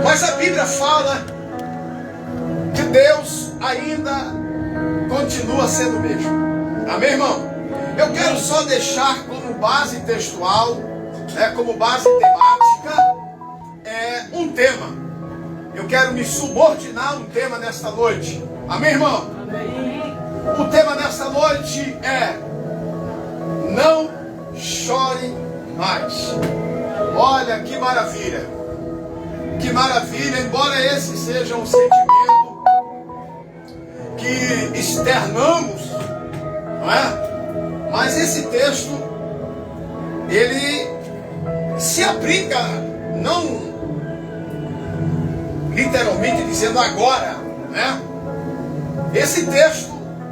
Mas a Bíblia fala que Deus ainda continua sendo o mesmo. Amém, irmão? Eu quero só deixar como base textual, como base temática, um tema. Eu quero me subordinar a um tema nesta noite. Amém, irmão? Amém. O tema nesta noite é: não chore mais. Olha que maravilha. Que maravilha, embora esse seja um sentimento que externamos, não é? Mas esse texto, ele se aplica, não literalmente dizendo agora, né? Esse texto,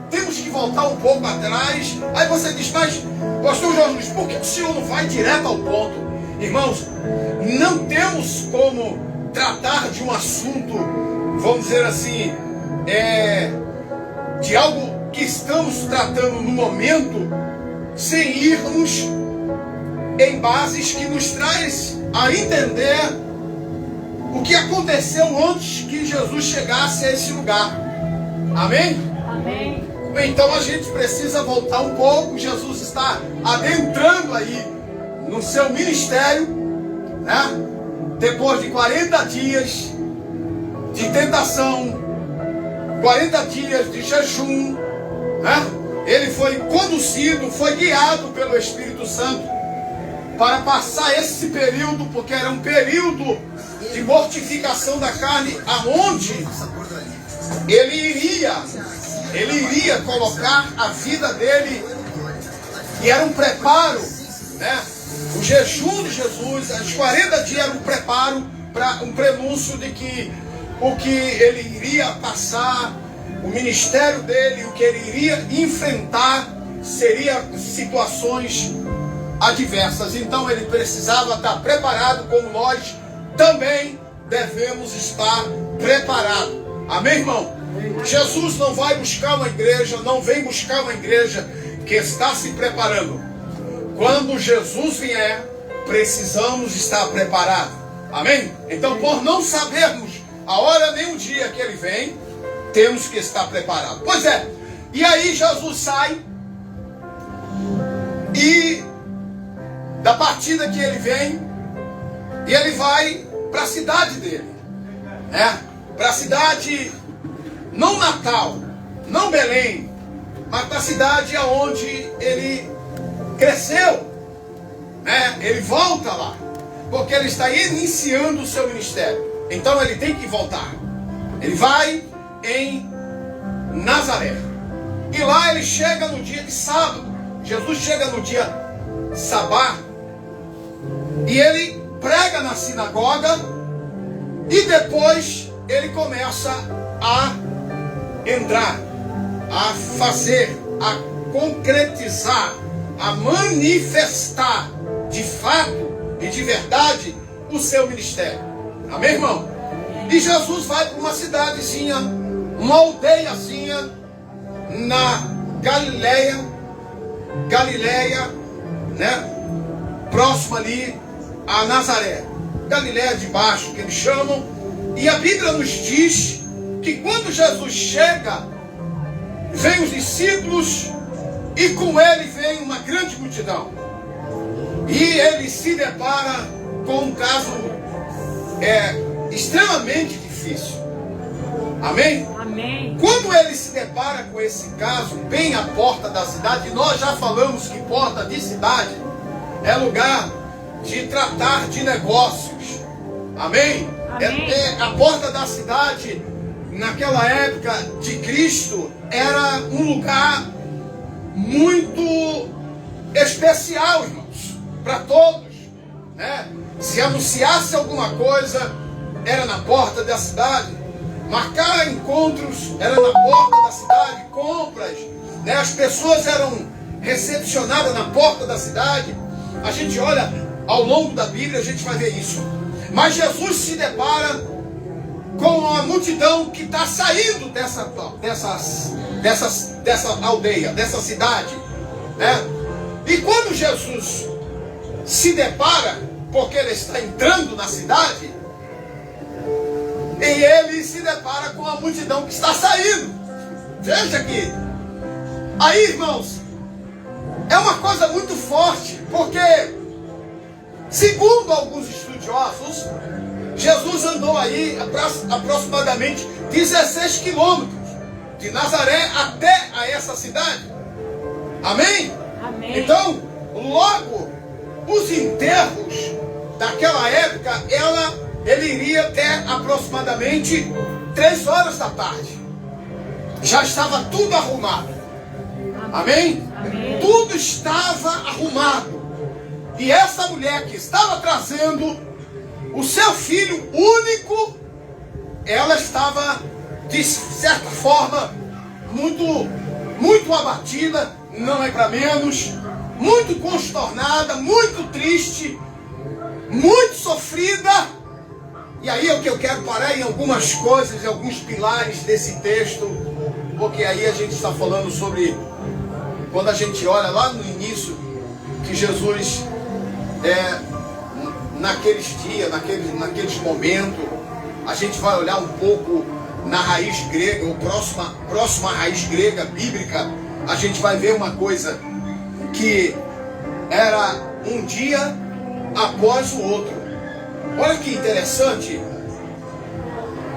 temos que voltar um pouco atrás. Aí você diz, mas pastor Jorge Luiz, por que o senhor não vai direto ao ponto? Irmãos, não temos como tratar de um assunto, vamos dizer assim, de algo que estamos tratando no momento, sem irmos em bases que nos traz a entender o que aconteceu antes que Jesus chegasse a esse lugar. Amém? Amém. Então a gente precisa voltar um pouco. Jesus está adentrando aí no seu ministério, né? Depois de 40 dias de tentação, 40 dias de jejum, né? Ele foi conduzido, foi guiado pelo Espírito Santo para passar esse período, porque era um período de mortificação da carne, aonde ele iria colocar a vida dele, e era um preparo, né? O jejum de Jesus, os 40 dias era um preparo, para um prenúncio de que o que ele iria passar, o ministério dele, o que ele iria enfrentar, seria situações adversas. Então ele precisava estar preparado, como nós também devemos estar preparados. Amém, irmão? Jesus não vai buscar uma igreja, não vem buscar uma igreja que está se preparando. Quando Jesus vier, precisamos estar preparados. Amém? Então, por não sabermos a hora nem o dia que ele vem, temos que estar preparados. Pois é, e aí Jesus sai, e da partida que ele vem, e ele vai para a cidade dele, para a cidade, não Natal, não Belém, mas para a cidade aonde ele cresceu, né? Ele volta lá, porque ele está iniciando o seu ministério. Então ele tem que voltar. Ele vai em Nazaré, e lá ele chega no dia de sábado. Jesus chega no dia sabá, e ele prega na sinagoga, e depois ele começa a entrar, a fazer, a concretizar, a manifestar de fato e de verdade o seu ministério. Amém, irmão? E Jesus vai para uma cidadezinha, uma aldeiazinha na Galileia, né? Próximo ali a Nazaré, Galileia de baixo, que eles chamam. E a Bíblia nos diz que quando Jesus chega, vem os discípulos, e com ele vem uma grande multidão. E ele se depara com um caso extremamente difícil. Amém? Amém. Quando ele se depara com esse caso, bem à porta da cidade, e nós já falamos que porta de cidade é lugar de tratar de negócios. Amém? Amém. A porta da cidade, naquela época de Cristo, era um lugar muito especial, irmãos, para todos, né? Se anunciasse alguma coisa, era na porta da cidade. Marcar encontros era na porta da cidade. Compras, né? As pessoas eram recepcionadas na porta da cidade. A gente olha ao longo da Bíblia, a gente vai ver isso. Mas Jesus se depara com a multidão que está saindo dessa aldeia, dessa cidade, né? E quando Jesus se depara, porque ele está entrando na cidade, E ele se depara com a multidão que está saindo. Veja aqui. Aí, irmãos, é uma coisa muito forte, porque, segundo alguns estudiosos, Jesus andou aí aproximadamente 16 quilômetros de Nazaré até a essa cidade. Amém? Amém. Então, logo, os enterros daquela época, ele iria até aproximadamente 3 horas da tarde. Já estava tudo arrumado. Amém? Amém. Tudo estava arrumado. E essa mulher que estava trazendo o seu filho único, ela estava, de certa forma, muito abatida, não é para menos, muito contornada, muito triste, muito sofrida. E aí é o que eu quero parar em algumas coisas, em alguns pilares desse texto, porque aí a gente está falando sobre, quando a gente olha lá no início, que Jesus, naqueles dias, naqueles momentos, a gente vai olhar um pouco na raiz grega, ou próxima raiz grega, bíblica, a gente vai ver uma coisa, que era um dia após o outro. Olha que interessante.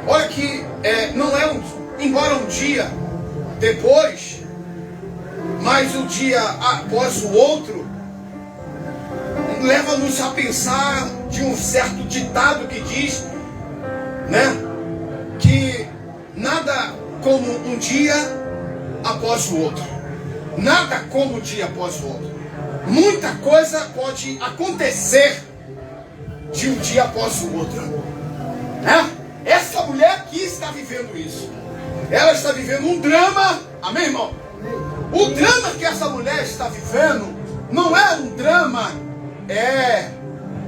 Olha que não é embora um dia depois, mas um dia após o outro, leva-nos a pensar de um certo ditado que diz, né, que nada como um dia após o outro. Nada como um dia após o outro. Muita coisa pode acontecer de um dia após o outro, né? Essa mulher aqui está vivendo isso. Ela está vivendo um drama. Amém, irmão? O drama que essa mulher está vivendo não é um drama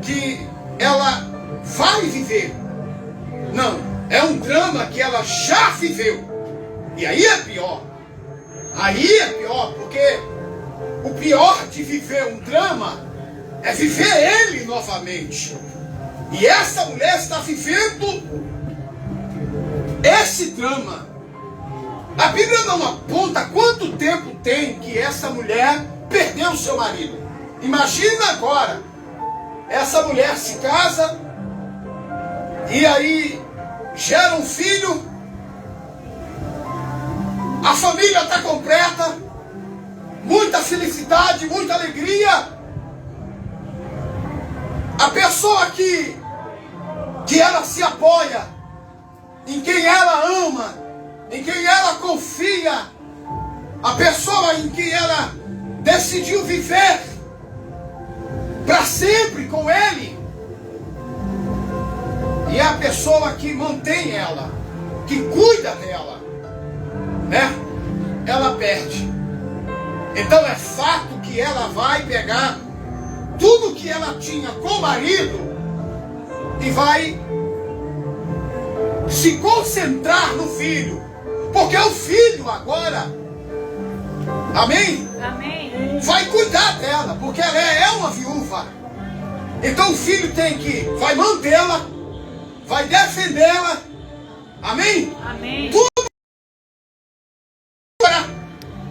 que ela vai viver. Não, é um drama que ela já viveu. E aí é pior. Aí é pior, porque o pior de viver um drama é viver ele novamente. E essa mulher está vivendo esse drama. A Bíblia não aponta quanto tempo tem que essa mulher perdeu seu marido. Imagina agora, essa mulher se casa e aí gera um filho, a família está completa, muita felicidade, muita alegria. A pessoa que ela se apoia, em quem ela ama, em quem ela confia, a pessoa em quem ela decidiu viver para sempre com ele, e a pessoa que mantém ela, que cuida dela, né? Ela perde. Então é fato que ela vai pegar tudo que ela tinha com o marido e vai se concentrar no filho, porque o filho agora, amém? Amém. Vai cuidar dela, porque ela é uma viúva. Então o filho vai mantê-la, vai defendê-la, amém? Amém. Tudo para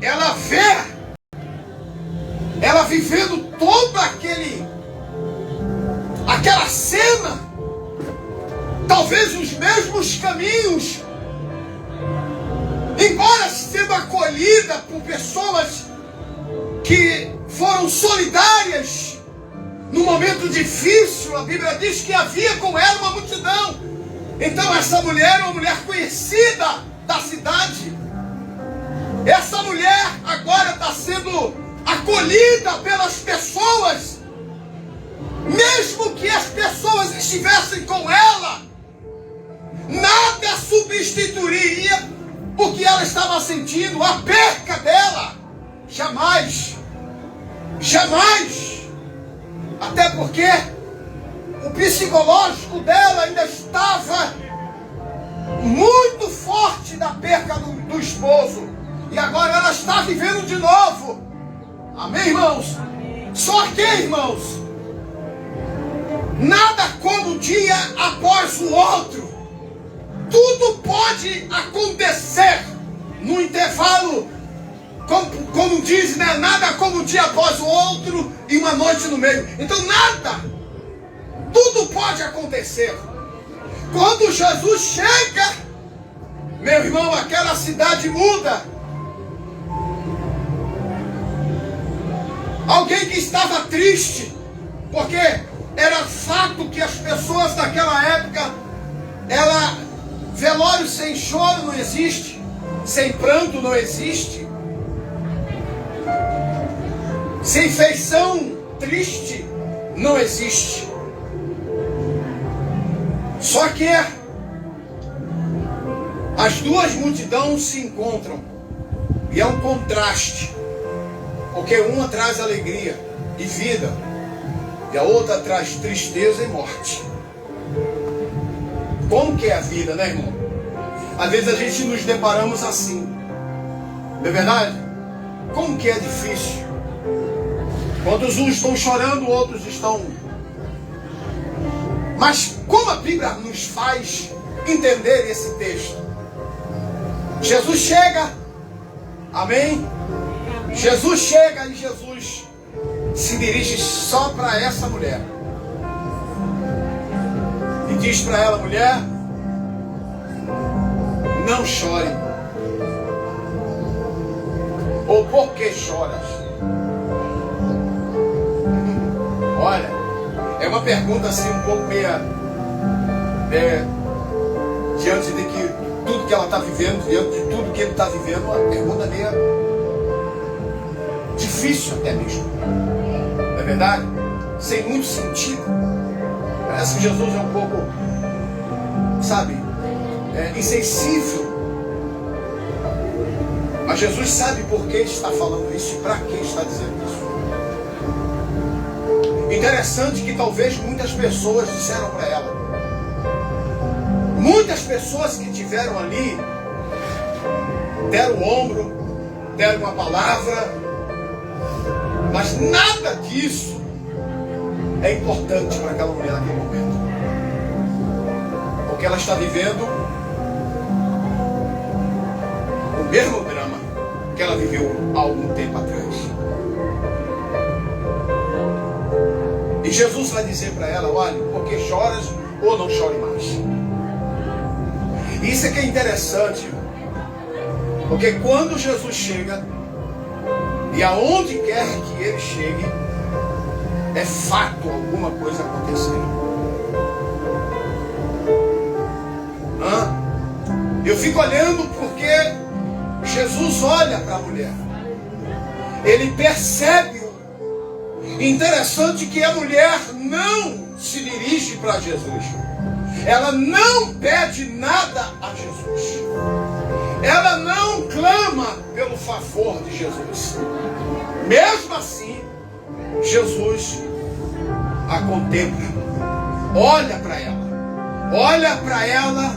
ela ver, ela vivendo toda aquela cena, talvez os mesmos caminhos, embora sendo acolhida por pessoas que foram solidárias no momento difícil. A Bíblia diz que havia com ela uma multidão. Então essa mulher é uma mulher conhecida da cidade. Essa mulher agora está sendo acolhida pelas pessoas, mesmo que as pessoas estivessem com ela, nada substituiria o que ela estava sentindo, a perca dela. Jamais. Jamais. Até porque o psicológico dela ainda estava muito forte da perca do esposo. E agora ela está vivendo de novo. Amém, irmãos? Amém. Só que, irmãos, nada como um dia após o outro. pode acontecer no intervalo, como diz, né? Nada como um dia após o outro e uma noite no meio. Então nada, tudo pode acontecer. Quando Jesus chega, meu irmão, aquela cidade muda. Alguém que estava triste, porque era fato que as pessoas daquela época, velório sem choro não existe, sem pranto não existe, sem feição triste não existe. Só que as duas multidões se encontram e é um contraste, porque uma traz alegria e vida e a outra traz tristeza e morte. Como que é a vida, né, irmão? Às vezes a gente nos deparamos assim, não é verdade? Como que é difícil. Quando uns estão chorando, outros estão... Mas como a Bíblia nos faz entender esse texto? Jesus chega, amém? Jesus chega e Jesus se dirige só para essa mulher. E diz para ela: mulher, não chore. Ou por que choras? Olha, é uma pergunta assim um pouco meia, diante de que tudo que ela está vivendo, diante de tudo que ele está vivendo, uma pergunta meia difícil até mesmo, não é verdade? Sem muito sentido. Parece que Jesus é um pouco, sabe, insensível. Mas Jesus sabe por que está falando isso e para que está dizendo isso. Interessante que talvez muitas pessoas disseram para ela, muitas pessoas que tiveram ali, deram o ombro, deram uma palavra, mas nada disso é importante para aquela mulher naquele momento, porque ela está vivendo o mesmo drama que ela viveu há algum tempo atrás. E Jesus vai dizer para ela: olha, porque choras ou não chore mais. Isso é que é interessante, porque quando Jesus chega, e aonde quer que ele chegue, é fato alguma coisa acontecer. Eu fico olhando porque Jesus olha para a mulher. Ele percebe. Interessante que a mulher não se dirige para Jesus. Ela não pede nada a Jesus. Ela não clama pelo favor de Jesus. Mesmo assim, Jesus a contempla. Olha para ela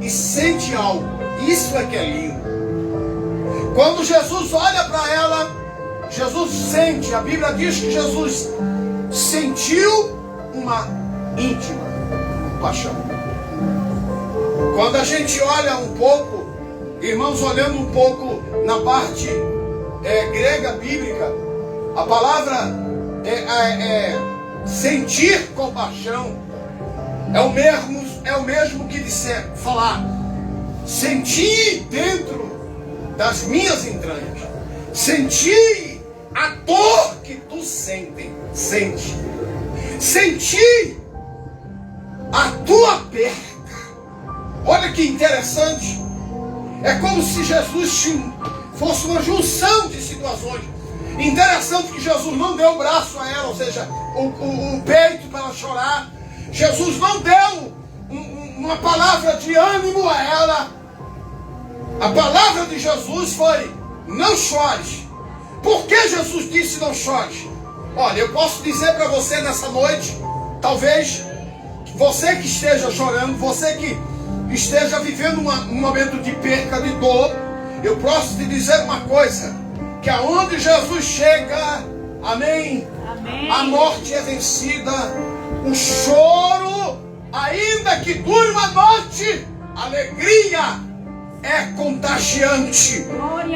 e sente algo. Isso é que é lindo. Quando Jesus olha para ela, Jesus sente. A Bíblia diz que Jesus sentiu uma íntima paixão. Quando a gente olha um pouco, irmãos, olhando um pouco na parte grega bíblica, a palavra sentir compaixão é o mesmo que disser, falar, senti dentro das minhas entranhas, senti a dor que tu sente, senti a tua perda. Olha que interessante. É como se Jesus fosse uma junção de situações. Interessante que Jesus não deu o braço a ela, ou seja, o peito para ela chorar. Jesus não deu uma palavra de ânimo a ela. A palavra de Jesus foi: não chores. Por que Jesus disse não chores? Olha, eu posso dizer para você nessa noite, talvez você que esteja chorando, você que esteja vivendo um momento de perca, de dor, eu posso te dizer uma coisa, que aonde Jesus chega, amém, amém, a morte é vencida, o choro, ainda que dure uma noite, alegria é contagiante.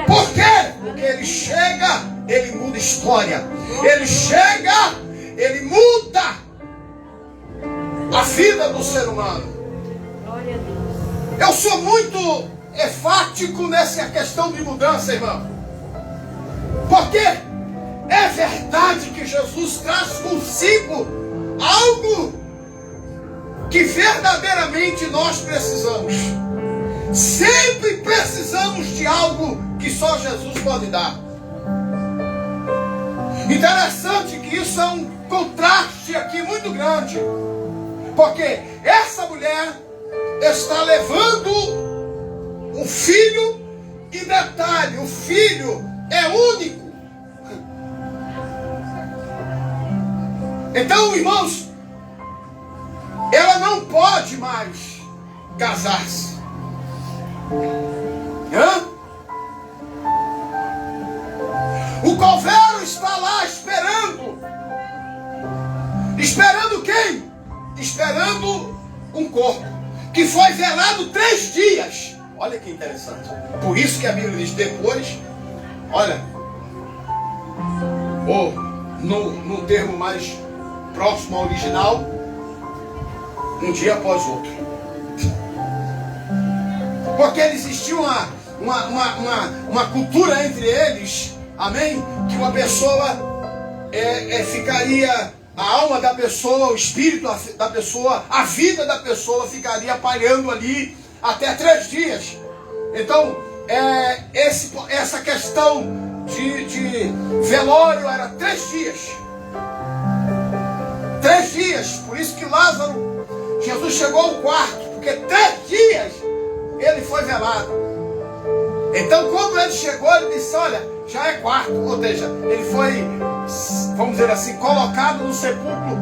Por quê? Porque ele chega, ele muda história. Ele chega, ele muda a vida do ser humano. Eu sou muito enfático nessa questão de mudança, irmão. Porque é verdade que Jesus traz consigo algo que verdadeiramente nós precisamos. Sempre precisamos de algo que só Jesus pode dar. Interessante que isso é um contraste aqui muito grande. Porque essa mulher está levando um filho, e detalhe, o filho é único. Então, irmãos, ela não pode mais casar-se. O coveiro está lá esperando. Esperando quem? Esperando um corpo que foi velado 3 dias. Olha que interessante. Por isso que a Bíblia diz depois, olha, ou no termo mais próximo ao original, um dia após outro. Porque existia uma cultura entre eles, amém? Que uma pessoa ficaria, a alma da pessoa, o espírito da pessoa, a vida da pessoa ficaria pairando ali até 3 dias. Então, essa questão de velório era 3 dias. 3 dias. Por isso que Lázaro, Jesus chegou ao quarto, porque 3 dias ele foi velado. Então, quando ele chegou, ele disse: olha, já é quarto. Ou seja, ele foi, vamos dizer assim, colocado no sepulcro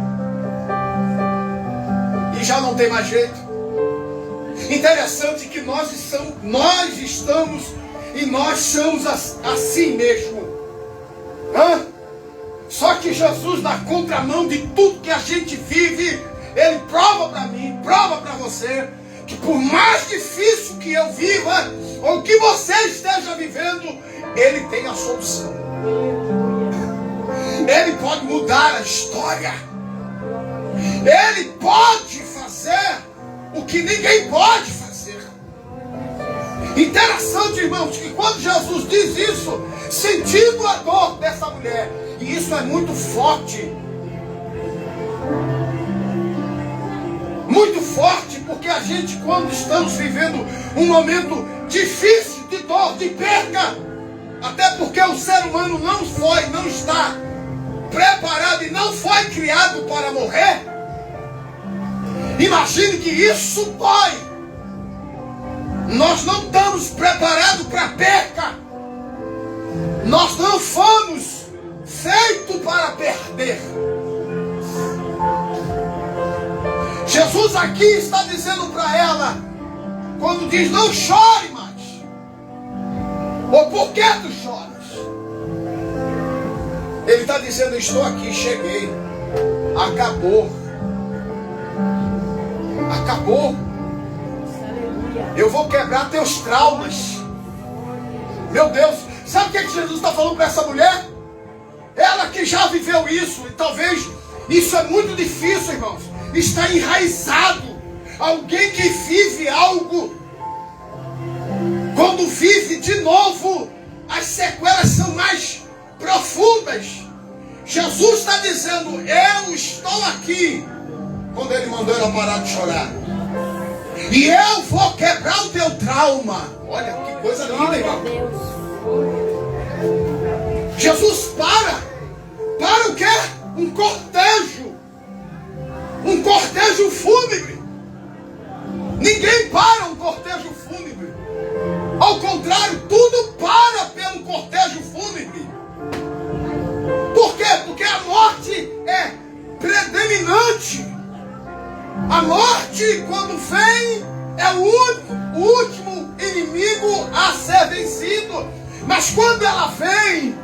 e já não tem mais jeito. Interessante que nós estamos e nós somos assim mesmo. Só que Jesus, na contramão de tudo que a gente vive, ele prova para mim, prova para você, que por mais difícil que eu viva, ou que você esteja vivendo, ele tem a solução. Ele pode mudar a história. Ele pode fazer o que ninguém pode fazer. Interessante, irmãos, que quando Jesus diz isso, sentindo a dor dessa mulher, e isso é muito forte. Muito forte, porque a gente, quando estamos vivendo um momento difícil, de dor, de perca, até porque o ser humano não está preparado e não foi criado para morrer. Imagine que isso dói. Nós não estamos preparados para perca. Nós não fomos feitos para perder. Jesus aqui está dizendo para ela, quando diz: não chore mais. Ou por que tu choras? Ele está dizendo: estou aqui, cheguei. Acabou. Acabou. Eu vou quebrar teus traumas. Meu Deus, sabe o que Jesus está falando para essa mulher? Ela que já viveu isso, e talvez isso é muito difícil, irmãos. Está enraizado. Alguém que vive algo, quando vive de novo, as sequelas são mais profundas. Jesus está dizendo: eu estou aqui. Quando ele mandou ela parar de chorar, e eu vou quebrar o teu trauma. Olha que coisa linda, irmão. Jesus para o quê? Um cortejo fúnebre. Ninguém para um cortejo fúnebre. Ao contrário, tudo para pelo cortejo fúnebre. Por quê? Porque a morte é predominante. A morte, quando vem, é o último inimigo a ser vencido. Mas quando ela vem,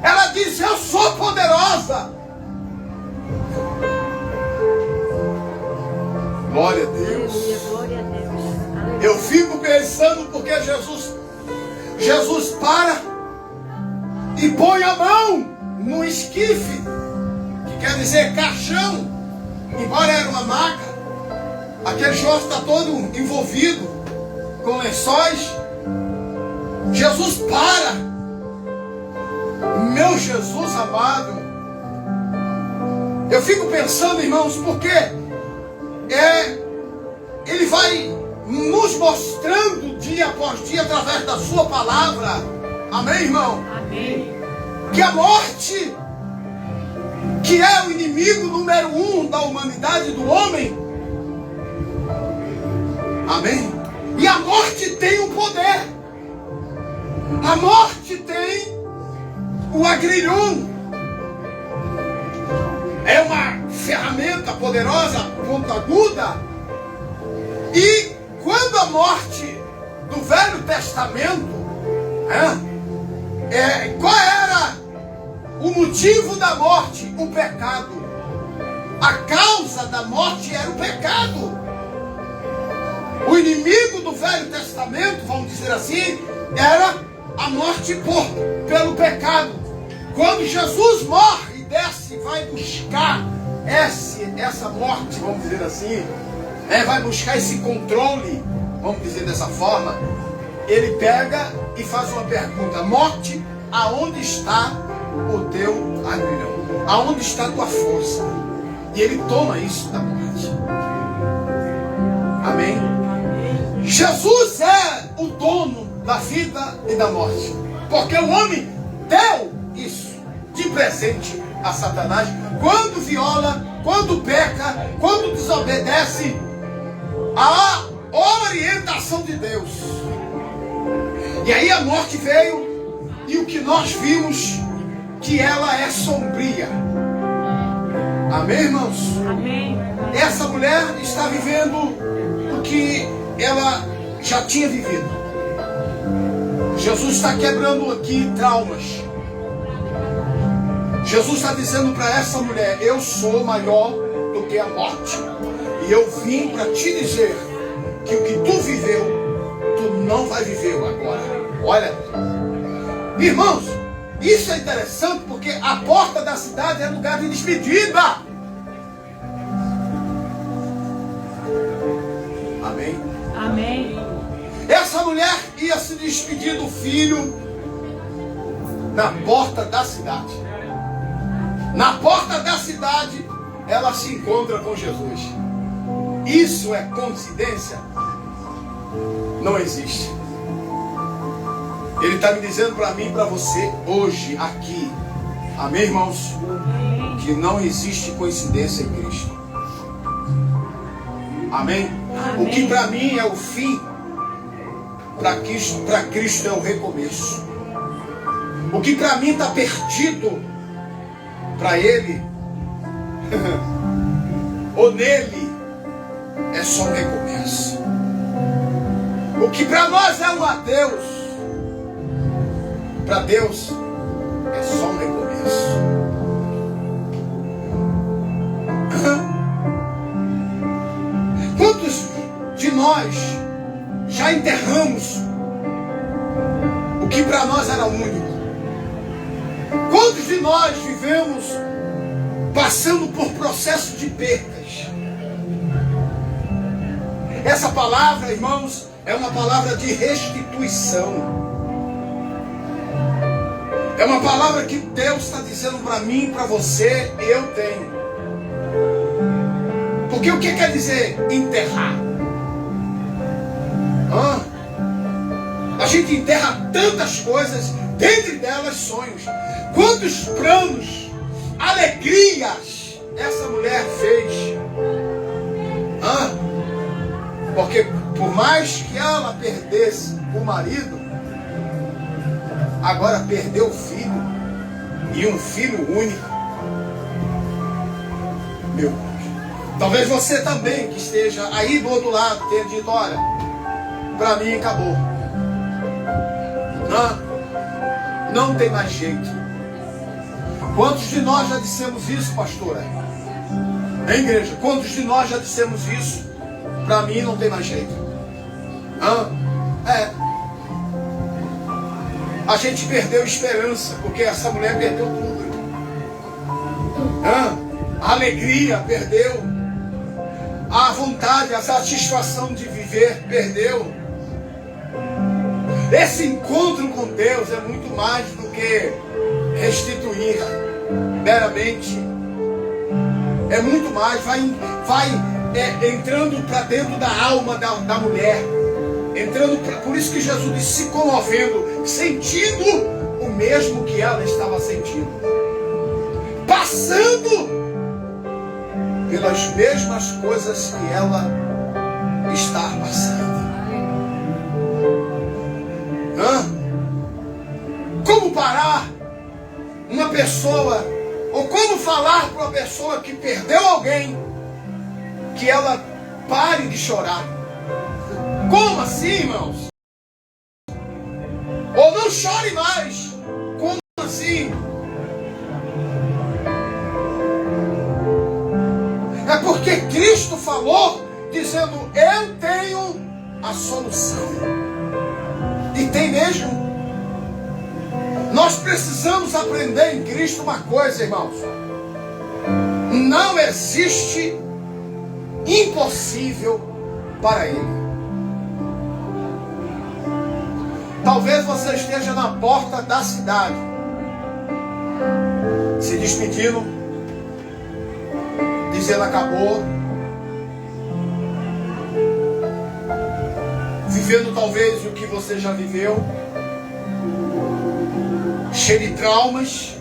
ela diz: eu sou poderosa. Glória a Deus. Glória a Deus. Eu fico pensando porque Jesus para e põe a mão no esquife, que quer dizer caixão, embora era uma maca. Aquele jovem está todo envolvido com lençóis. Jesus para. Meu Jesus amado. Eu fico pensando, irmãos, porque Ele vai nos mostrando dia após dia através da sua palavra. Amém, irmão? Amém. Que a morte, que é o inimigo número 1 da humanidade, do homem. Amém? E a morte tem um poder. A morte tem o agrilhão. É uma ferramenta poderosa, pontaguda. E quando a morte do Velho Testamento, qual era o motivo da morte? O pecado. A causa da morte era o pecado. O inimigo do Velho Testamento, vamos dizer assim, era a morte pelo pecado. Quando Jesus morre e desce e vai buscar essa morte, vamos dizer assim, vai buscar esse controle, vamos dizer dessa forma, ele pega e faz uma pergunta: morte, aonde está o teu agrilhão? Aonde está a tua força? E ele toma isso da morte. Amém? Jesus é o dono da vida e da morte, porque o homem deu isso de presente a Satanás quando viola, quando peca, quando desobedece a orientação de Deus. E aí a morte veio, e o que nós vimos, que ela é sombria. Amém, irmãos? Amém. Essa mulher está vivendo o que ela já tinha vivido. Jesus está quebrando aqui traumas. Jesus está dizendo para essa mulher: eu sou maior do que a morte, e eu vim para te dizer que o que tu viveu, tu não vai viver agora. Olha, irmãos, isso é interessante, porque a porta da cidade é lugar de despedida. Amém? Amém. Essa mulher ia se despedir do filho na porta da cidade. Na porta da cidade, ela se encontra com Jesus. Isso é coincidência? Não existe. Ele está me dizendo para mim e para você hoje, aqui. Amém, irmãos? Que não existe coincidência em Cristo. Amém? Amém. O que para mim é o fim, para Cristo é o recomeço. O que para mim está perdido, para Ele ou nele é só um recomeço. O que para nós é um adeus, para Deus é só um recomeço. Quantos de nós já enterramos o que para nós era único? Quantos de nós vivemos passando por processo de perdas? Essa palavra, irmãos, é uma palavra de restituição. É uma palavra que Deus está dizendo para mim e para você: eu tenho. Porque o que quer dizer enterrar? A gente enterra tantas coisas, dentre delas sonhos. Quantos planos, alegrias essa mulher fez? Porque por mais que ela perdesse o marido, agora perdeu o filho, e um filho único. Meu Deus. Talvez você também, que esteja aí do outro lado, tenha dito: olha, para mim acabou. Não tem mais jeito. Quantos de nós já dissemos isso, pastora? Hein, igreja? Quantos de nós já dissemos isso? Para mim não tem mais jeito. A gente perdeu esperança, porque essa mulher perdeu tudo. A alegria perdeu. A vontade, a satisfação de viver perdeu. Esse encontro com Deus é muito mais do que restituir meramente. É muito mais, vai entrando para dentro da alma da mulher. Por isso que Jesus disse, se comovendo, sentindo o mesmo que ela estava sentindo. Passando pelas mesmas coisas que ela está passando. Como parar uma pessoa, ou como falar para uma pessoa que perdeu alguém, que ela pare de chorar? Como assim, irmãos? Ou não chore mais? Como assim? É porque Cristo falou, dizendo, eu tenho a solução. E tem mesmo. Nós precisamos aprender em Cristo uma coisa, irmãos. Não existe impossível para Ele. Talvez você esteja na porta da cidade, se despedindo, dizendo acabou, vivendo talvez o que você já viveu, cheio de traumas,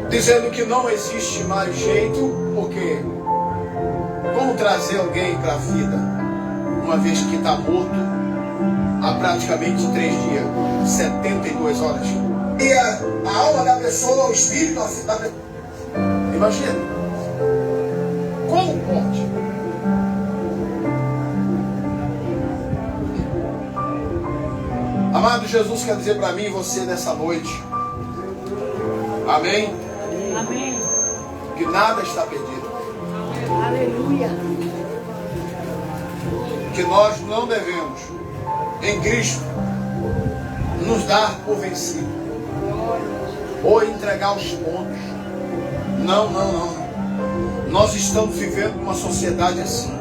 dizendo que não existe mais jeito, porque como trazer alguém para a vida, uma vez que está morto há praticamente 3 dias, 72 horas. E a alma da pessoa, o espírito da pessoa. Imagina. Como pode? Amado, Jesus quer dizer para mim e você nessa noite. Amém? Amém. Que nada está perdido. Aleluia. Que nós não devemos, em Cristo, nos dar por vencido ou entregar os pontos. Não. Nós estamos vivendo uma sociedade assim,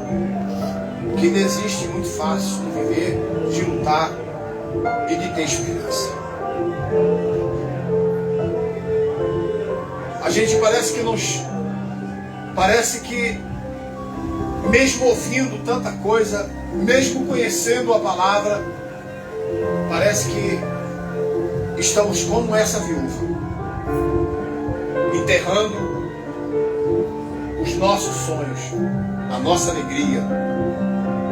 que desiste muito fácil de viver, de lutar e de ter esperança. A gente parece que mesmo ouvindo tanta coisa, mesmo conhecendo a palavra, parece que estamos como essa viúva, enterrando os nossos sonhos, a nossa alegria,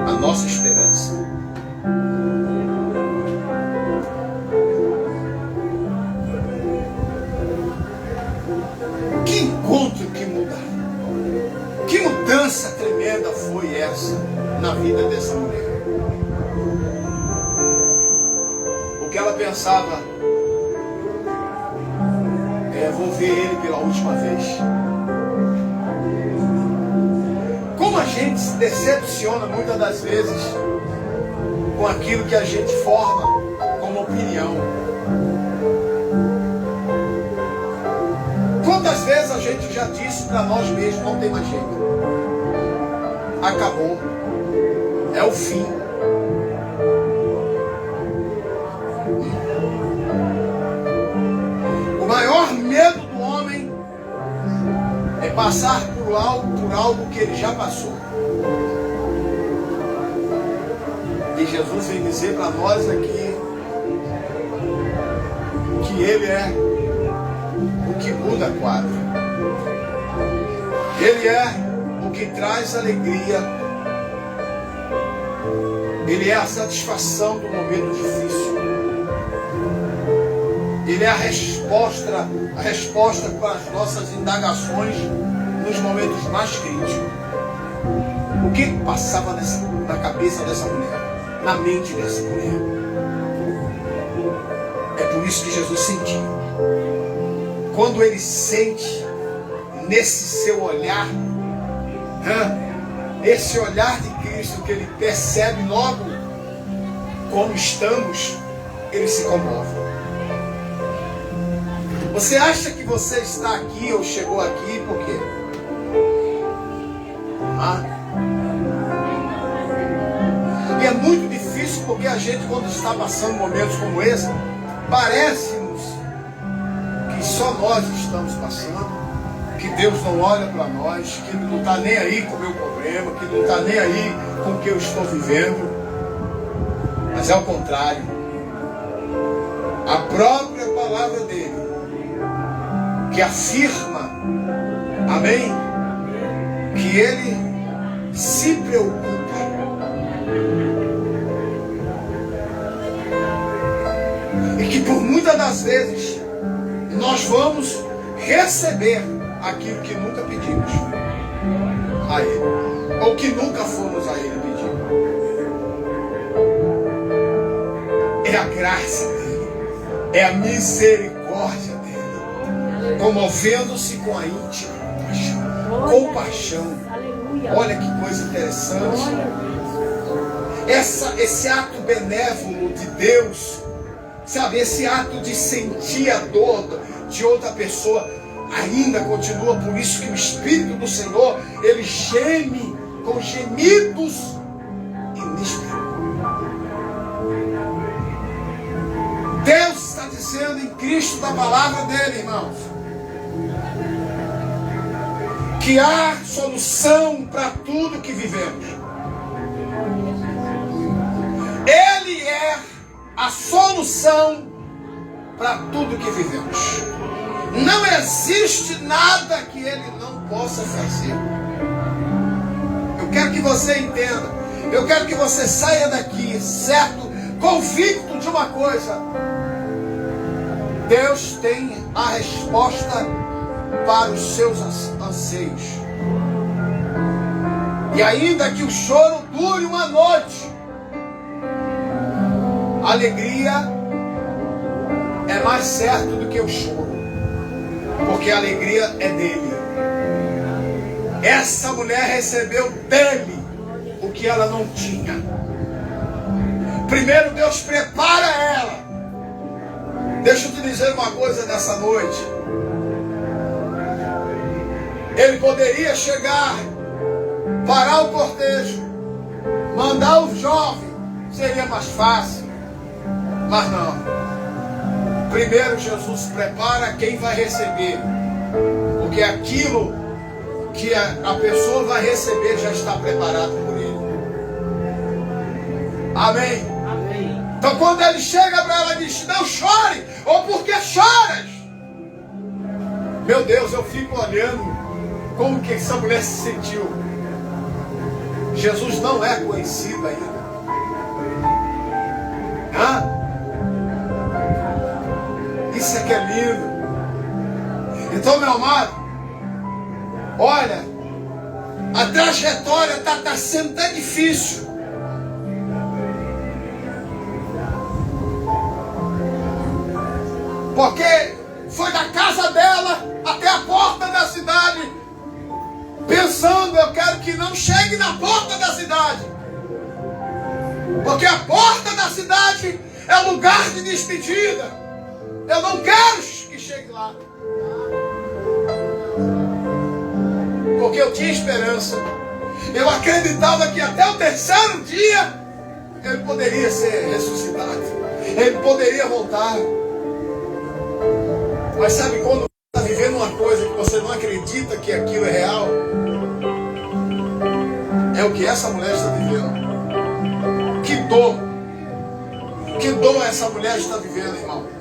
a nossa esperança. Que encontro que muda! Que mudança tremenda foi essa na vida dessa mulher. O que ela pensava vou ver ele pela última vez. Como a gente se decepciona muitas das vezes com aquilo que a gente forma como opinião. Quantas vezes a gente já disse para nós mesmos, não tem mais jeito. Acabou. É o fim. O maior medo do homem é passar por algo que ele já passou. E Jesus vem dizer para nós aqui que Ele é o que muda a quadra. Ele é o que traz alegria. Ele é a satisfação do momento difícil. Ele é a resposta para as nossas indagações nos momentos mais críticos. O que passava na cabeça dessa mulher? Na mente dessa mulher? É por isso que Jesus sentiu. Quando ele sente, nesse seu olhar, esse olhar de Cristo que ele percebe logo como estamos, ele se comove. Você acha que você está aqui ou chegou aqui por quê? E é muito difícil porque a gente, quando está passando momentos como esse, parece-nos que só nós estamos passando, que Deus não olha para nós, que Ele não está nem aí com o meu problema, que Ele não está nem aí com o que eu estou vivendo. Mas é o contrário. A própria palavra dele, que afirma, amém, que Ele se preocupa. E que por muitas das vezes nós vamos receber aquilo que nunca pedimos a Ele, ou que nunca fomos a Ele pedir. É a graça dele, é a misericórdia dele, comovendo-se com a íntima compaixão. Olha que coisa interessante. Esse ato benévolo de Deus, sabe, esse ato de sentir a dor de outra pessoa, ainda continua. Por isso que o Espírito do Senhor, ele geme com gemidos inexprimíveis. Deus está dizendo em Cristo, da palavra dele, irmãos, que há solução para tudo que vivemos. Ele é a solução para tudo que vivemos. Não existe nada que Ele não possa fazer. Eu quero que você entenda. Eu quero que você saia daqui, certo? Convicto de uma coisa. Deus tem a resposta para os seus anseios. E ainda que o choro dure uma noite, a alegria é mais certo do que o choro, porque a alegria é dele. Essa mulher recebeu dele o que ela não tinha. Primeiro Deus prepara ela. Deixa eu te dizer uma coisa nessa noite. Ele poderia chegar, parar o cortejo, mandar o jovem, seria mais fácil. Mas não. Primeiro Jesus prepara quem vai receber, porque aquilo que a pessoa vai receber já está preparado por Ele. Amém? Amém. Então quando ele chega para ela e diz: não chore, ou por que choras? Meu Deus, eu fico olhando como que essa mulher se sentiu. Jesus não é conhecido ainda. Isso é que é lindo. Então, meu amado, olha, a trajetória está sendo tão difícil. Porque foi da casa dela até a porta da cidade, pensando: eu quero que não chegue na porta da cidade, porque a porta da cidade é lugar de despedida. Eu não quero que chegue lá, porque eu tinha esperança. Eu acreditava que até o terceiro dia ele poderia ser ressuscitado, ele poderia voltar. Mas sabe quando você está vivendo uma coisa que você não acredita que aquilo é real? É o que essa mulher está vivendo. Que dor! Que dor essa mulher está vivendo, irmão.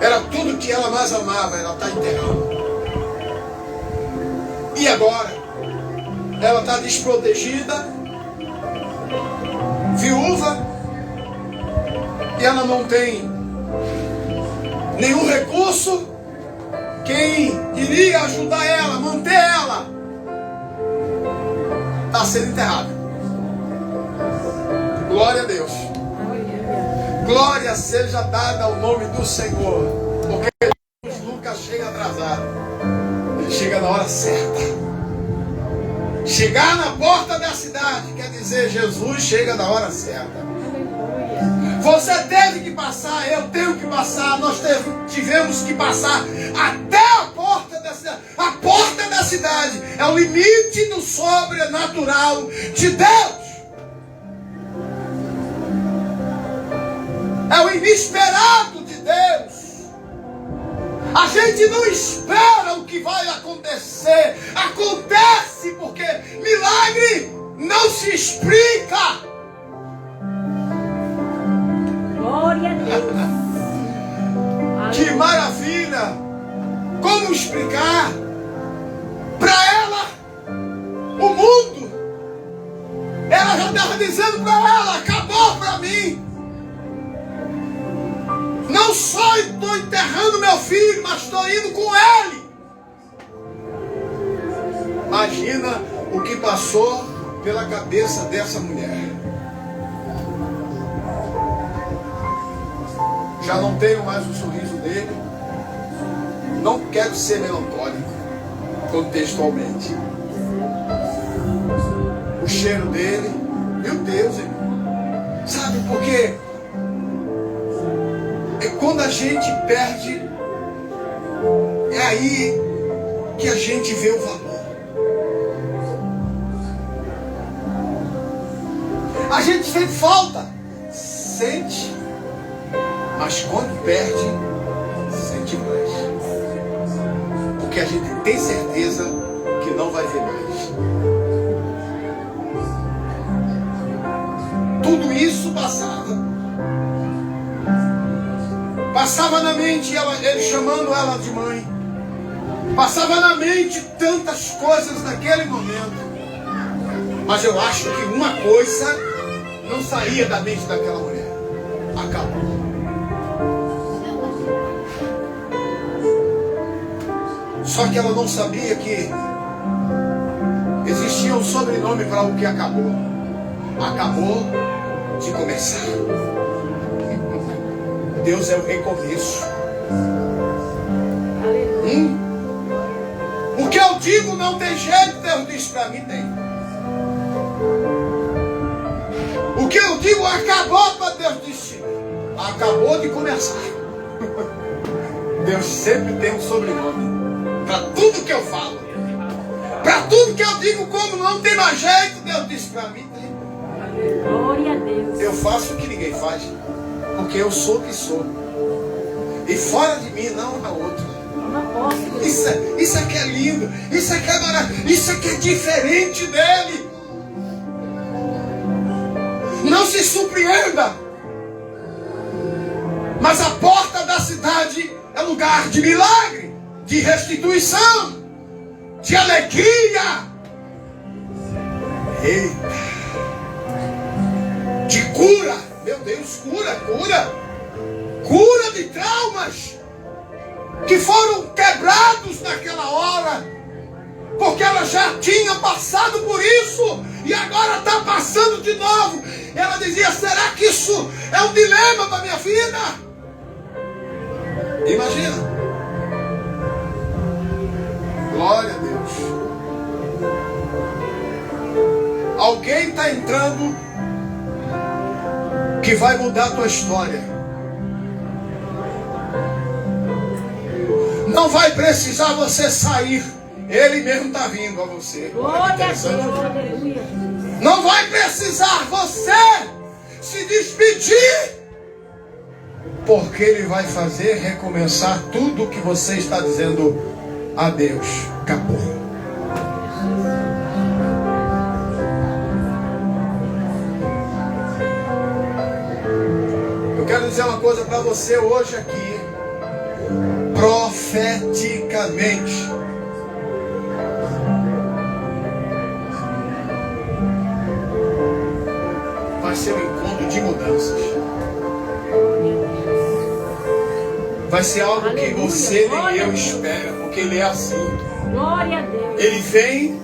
Era tudo que ela mais amava, ela está enterrando. E agora? Ela está desprotegida, viúva, e ela não tem nenhum recurso. Quem iria ajudar ela, manter ela, está sendo enterrada. Glória a Deus. Glória seja dada ao nome do Senhor, porque Jesus nunca chega atrasado. na hora certa. Chegar na porta da cidade quer dizer Jesus chega na hora certa. Você teve que passar, eu tenho que passar, nós tivemos que passar até a porta da cidade. A porta da cidade é o limite do sobrenatural de Deus. É o inesperado de Deus. A gente não espera o que vai acontecer. Acontece porque milagre não se explica. Glória a Deus. Que maravilha! Como explicar para ela o mundo? Ela já estava dizendo para ela: acabou para mim. Não só estou enterrando meu filho, mas estou indo com ele. Imagina o que passou pela cabeça dessa mulher. Já não tenho mais o sorriso dele. Não quero ser melancólico, contextualmente. O cheiro dele, meu Deus, irmão. Sabe por quê? É quando a gente perde, é aí que a gente vê o valor. A gente sente falta, sente, mas quando perde, sente mais. Porque a gente tem certeza que não vai ver mais. Tudo isso passava na mente ele chamando ela de mãe. Passava na mente tantas coisas naquele momento. Mas eu acho que uma coisa não saía da mente daquela mulher. Acabou. Só que ela não sabia que existia um sobrenome para o que acabou. Acabou de começar. Deus é o recomeço. O que eu digo não tem jeito, Deus diz para mim, tem. O que eu digo acabou, para Deus disse, acabou de começar. Deus sempre tem um sobrenome para tudo que eu falo, para tudo que eu digo. Como não tem mais jeito, Deus disse para mim, tem. Glória a Deus. Eu faço o que ninguém faz, porque eu sou o que sou, e fora de mim não há outro. Isso aqui é lindo, isso aqui é maravilhoso, isso aqui é diferente dele. Não se surpreenda, mas a porta da cidade é lugar de milagre, de restituição, de alegria, eita, de cura. Meu Deus, cura de traumas que foram quebrados naquela hora, porque ela já tinha passado por isso e agora está passando de novo. Ela dizia: será que isso é um dilema para minha vida? Imagina. Glória a Deus. Alguém está entrando que vai mudar a tua história. Não vai precisar você sair, ele mesmo está vindo a você. Glória a Deus. Não vai precisar você se despedir, porque ele vai fazer recomeçar tudo o que você está dizendo adeus. Acabou. Eu quero dizer uma coisa para você hoje aqui, profeticamente. Vai ser um encontro de mudanças. Vai ser algo que você nem eu espera, porque ele é assim. Glória a Deus. Ele vem,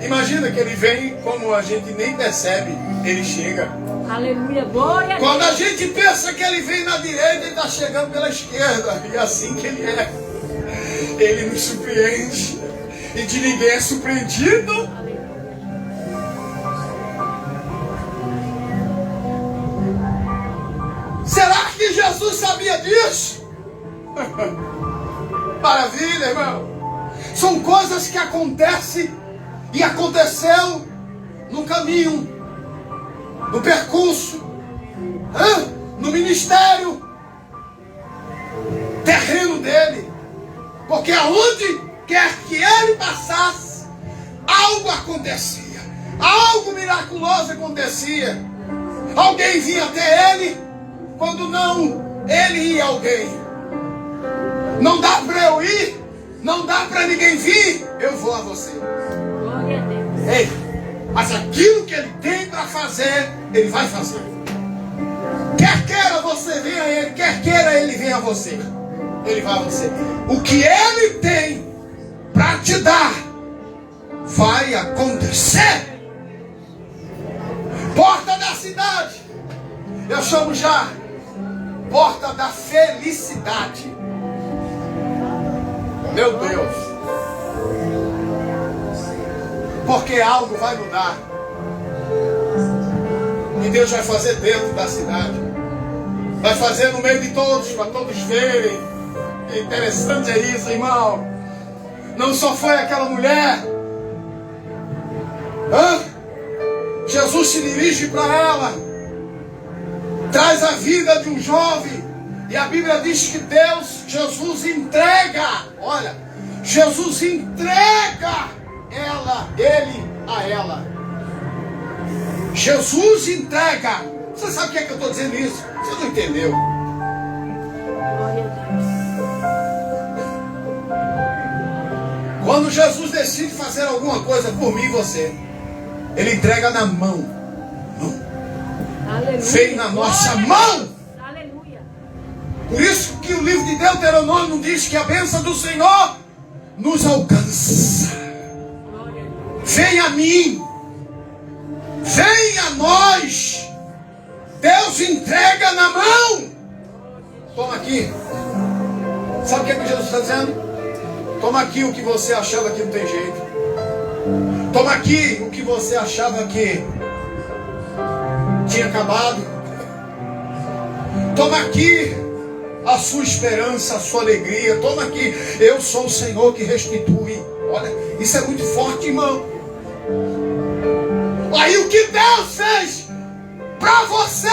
imagina que ele vem como a gente nem percebe, ele chega. Aleluia, glória a Deus. Quando a gente pensa que ele vem na direita, ele está chegando pela esquerda. E é assim que ele é. Ele nos surpreende. e de ninguém é surpreendido. Aleluia. Será que Jesus sabia disso? Maravilha, irmão. São coisas que acontecem e aconteceu no caminho, no percurso, no ministério terreno dele. Porque aonde quer que ele passasse, algo acontecia, algo miraculoso acontecia. Alguém vinha até ele, quando não, ele ia a alguém. Não dá para eu ir, não dá para ninguém vir, eu vou a você. Glória a Deus. Ei, mas aquilo que ele tem para fazer, ele vai fazer. Quer queira você venha a ele, quer queira ele venha a você. Ele vai a você. O que ele tem para te dar, vai acontecer. Porta da cidade, eu chamo já porta da felicidade. Meu Deus. Porque algo vai mudar. E Deus vai fazer dentro da cidade. Vai fazer no meio de todos, para todos verem. É interessante é isso, irmão. Não só foi aquela mulher. Jesus se dirige para ela. Traz a vida de um jovem. E a Bíblia diz que Jesus entrega. Olha, Jesus entrega ele a ela. Jesus entrega. Você sabe o que é que eu estou dizendo isso? Você não entendeu. Glória a Deus. Quando Jesus decide fazer alguma coisa por mim e você, Ele entrega na mão. Aleluia. Vem na nossa Glória a mão. Deus. Aleluia. Por isso que o livro de Deuteronômio diz que a bênção do Senhor nos alcança. Glória a Deus. Vem a mim. Vem a nós. Deus entrega na mão. Toma aqui. Sabe o que Jesus está dizendo? Toma aqui o que você achava que não tem jeito. Toma aqui o que você achava que tinha acabado. Toma aqui a sua esperança, a sua alegria. Toma aqui. Eu sou o Senhor que restitui. Olha, isso é muito forte, irmão. Aí o que Deus fez para você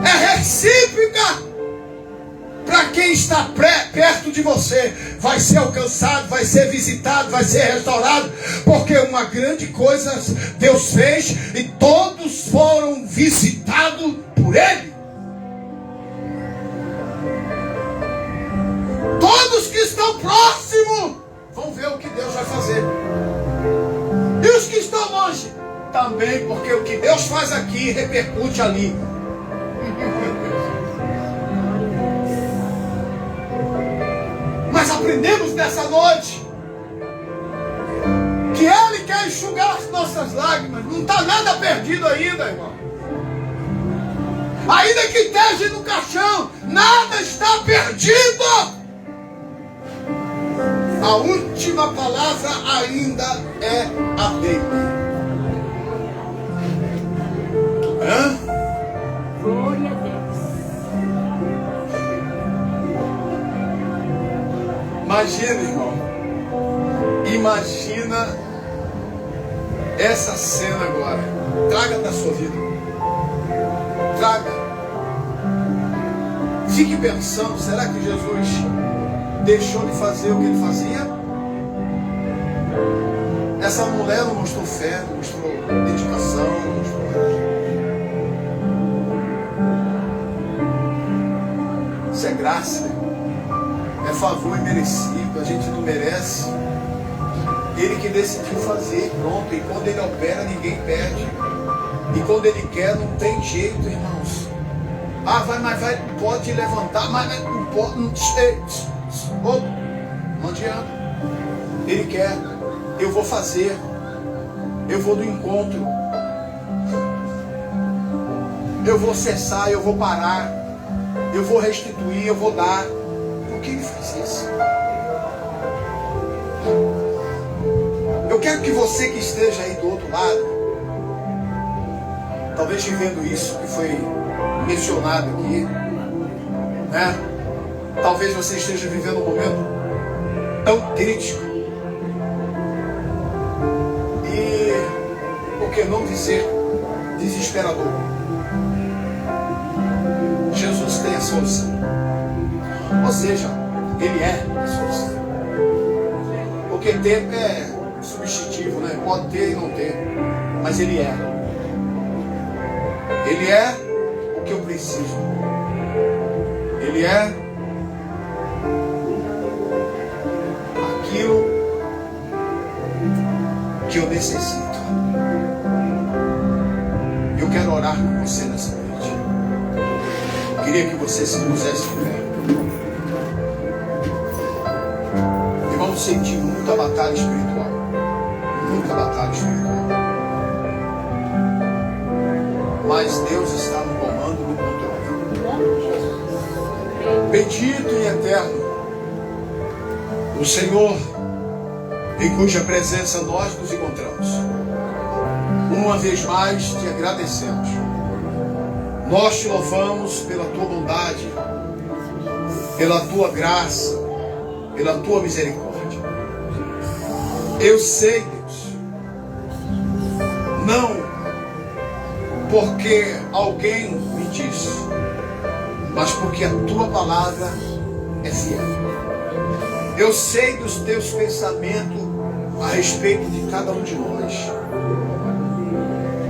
é recíproca para quem está perto de você. Vai ser alcançado, vai ser visitado, vai ser restaurado, porque uma grande coisa Deus fez e todos foram visitados por Ele. Todos que estão próximos vão ver o que Deus vai fazer. E os que estão longe também, porque o que Deus faz aqui repercute ali. Mas aprendemos nessa noite que Ele quer enxugar as nossas lágrimas. Não está nada perdido ainda, irmão. Ainda que esteja no caixão, nada está perdido. A última palavra ainda é a dele. Glória a Deus. Imagina, irmão. Imagina essa cena agora. Traga da sua vida. Traga. Fique pensando, será que Jesus deixou de fazer o que ele fazia? Essa mulher não mostrou fé, não mostrou dedicação, não mostrou nada. Isso é graça, é favor imerecido, a gente não merece. Ele que decidiu fazer, pronto. E quando ele opera, ninguém perde. E quando ele quer, não tem jeito, irmãos. Mas vai, pode levantar, mas não pode, não adianta. Ele quer, eu vou fazer, eu vou do encontro, eu vou cessar, eu vou parar, eu vou restituir, eu vou dar. Por que ele faz isso? Eu quero que você que esteja aí do outro lado, talvez vivendo isso que foi mencionado aqui, né? Talvez você esteja vivendo um momento tão crítico. E, por que não dizer, desesperador. Jesus tem a solução. Ou seja, Ele é a solução. Porque tempo é substitutivo, né? Pode ter e não ter. Mas Ele é. Ele é o que eu preciso. Ele é aquilo que eu necessito. Eu quero orar com você nessa noite. Eu queria que você se pusesse de pé. Irmãos, senti muita batalha espiritual. Muita batalha espiritual. Mas Deus está no comando e no controle. Bendito e eterno o Senhor, em cuja presença nós nos encontramos. Uma vez mais te agradecemos. Nós te louvamos pela tua bondade, pela tua graça, pela tua misericórdia. Eu sei, Deus, não porque alguém me disse, mas porque a tua palavra é fiel. Eu sei dos teus pensamentos a respeito de cada um de nós.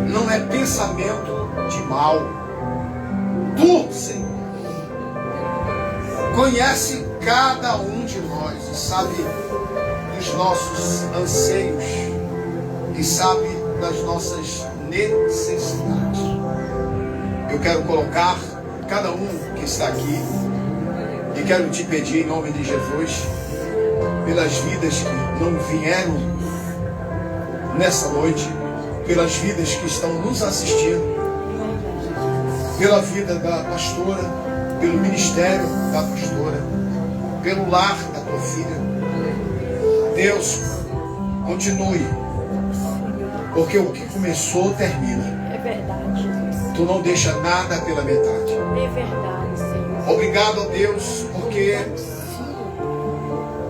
Não é pensamento de mal. Tu, Senhor, conhece cada um de nós e sabe dos nossos anseios e sabe das nossas necessidades. Eu quero colocar cada um que está aqui e quero te pedir em nome de Jesus pelas vidas que não vieram nessa noite, pelas vidas que estão nos assistindo, pela vida da pastora, pelo ministério da pastora, pelo lar da tua filha. Deus, continue, porque o que começou termina. É verdade. Tu não deixa nada pela metade. É verdade, Senhor. Obrigado a Deus, porque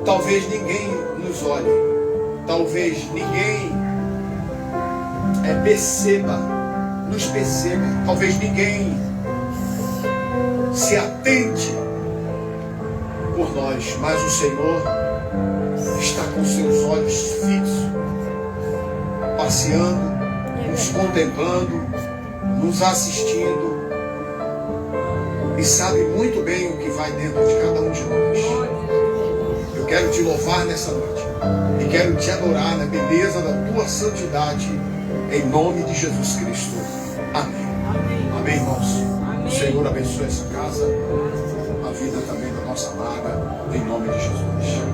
talvez ninguém nos olhe, talvez ninguém nos perceba, talvez ninguém se atente por nós, mas o Senhor está com seus olhos fixos, passeando, nos contemplando, nos assistindo e sabe muito bem o que vai dentro de cada um de nós. Eu quero te louvar nessa noite e quero te adorar na beleza da tua santidade, em nome de Jesus Cristo. Amém. Amém, irmãos. O Senhor abençoe essa casa, a vida também da nossa amada, em nome de Jesus.